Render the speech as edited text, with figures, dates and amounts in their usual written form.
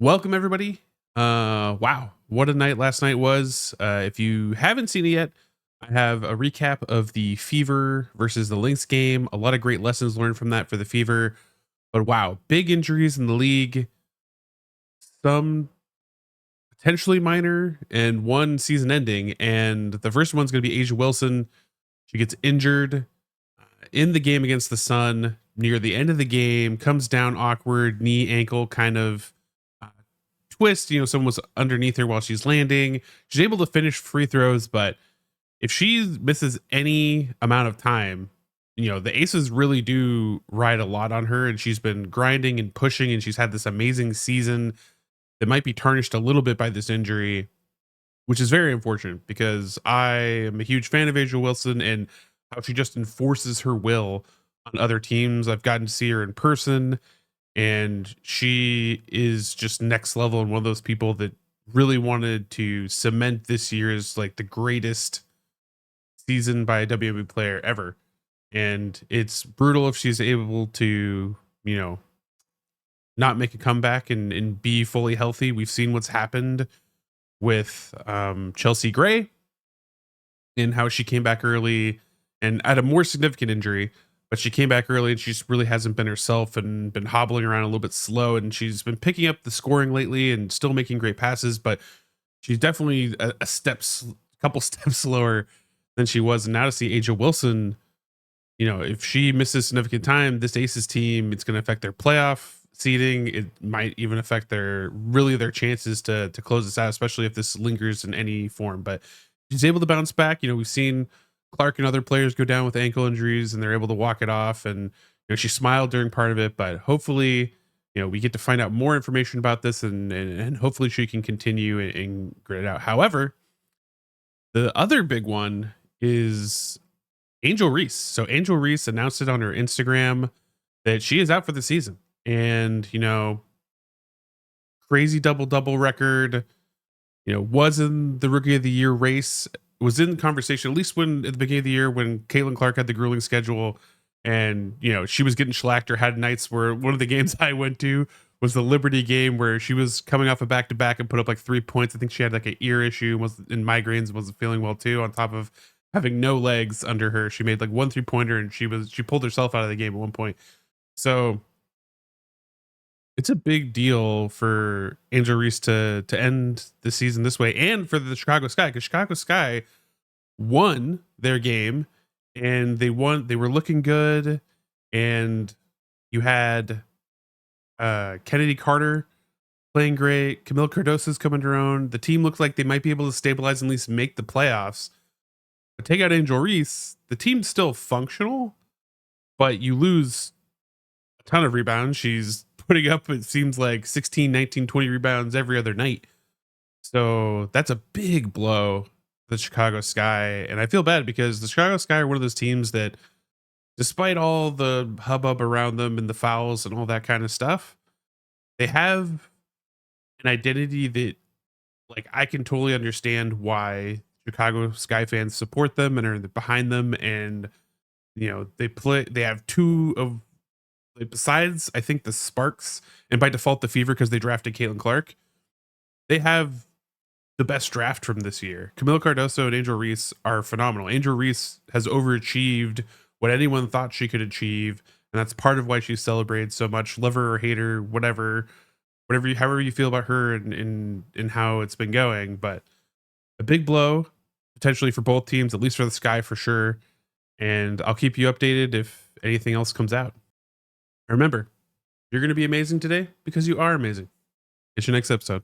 Welcome everybody. Wow, what a night last night was. If you haven't seen it yet, I have a recap of the Fever versus the Lynx game. A lot of great lessons learned from that for the Fever. But wow, big injuries in the league, some potentially minor and one season ending. And the first one's going to be Asia Wilson. She gets injured in the game against the Sun near the end of the game, comes down awkward, knee ankle kind of uh, twist. Someone was underneath her while she's landing. She's able to finish free throws, but if she misses any amount of time, the Aces really do ride a lot on her, and she's been grinding and pushing, and she's had this amazing season that might be tarnished a little bit by this injury, which is very unfortunate because I am a huge fan of Angel Wilson and how she just enforces her will on other teams. I've gotten to see her in person, and she is just next level and one of those people that really wanted to cement this year as like the greatest season by a WNBA player ever. And it's brutal if she's able to, not make a comeback and be fully healthy. We've seen what's happened with Chelsea Gray and how she came back early and had a more significant injury, but she came back early and she just really hasn't been herself and been hobbling around a little bit slow. And she's been picking up the scoring lately and still making great passes, but she's definitely couple steps slower than she was. And now to see Angel Wilson, if she misses significant time, this Aces team, it's going to affect their playoff seeding. It might even affect their chances to close this out, especially if this lingers in any form. But she's able to bounce back. We've seen Clark and other players go down with ankle injuries and they're able to walk it off. And she smiled during part of it, but hopefully, we get to find out more information about this and hopefully she can continue and grit it out. However, the other big one is Angel Reese. So Angel Reese announced it on her Instagram that she is out for the season. And, crazy double record, was in the rookie of the year race, was in conversation, at least when at the beginning of the year when Caitlin Clark had the grueling schedule and, she was getting shellacked or had nights where one of the games I went to was the Liberty game where she was coming off a back to back and put up like 3 points. I think she had like an ear issue, was in migraines, wasn't feeling well too, on top of having no legs under her. She made like 1 3-pointer and she pulled herself out of the game at one point. So it's a big deal for Angel Reese to end the season this way, and for the Chicago Sky, because Chicago Sky won their game and they were looking good. And you had Kennedy Carter playing great. Camille Cardoso's coming to her own. The team looks like they might be able to stabilize and at least make the playoffs. But take out Angel Reese, the team's still functional, but you lose a ton of rebounds. She's putting up, it seems like 16, 19, 20 rebounds every other night. So that's a big blow to the Chicago Sky. And I feel bad because the Chicago Sky are one of those teams that, despite all the hubbub around them and the fouls and all that kind of stuff, they have an identity that, like, I can totally understand why Chicago Sky fans support them and are behind them. And, they have two of, like, besides, I think, the Sparks and by default the Fever because they drafted Caitlin Clark, they have the best draft from this year. Camilo Cardoso and Angel Reese are phenomenal. Angel Reese has overachieved what anyone thought she could achieve, and that's part of why she's celebrated so much. Love her or hate her, however you feel about her and how it's been going. But a big blow potentially for both teams, at least for the Sky for sure. And I'll keep you updated if anything else comes out. Remember, you're going to be amazing today because you are amazing. It's your next episode.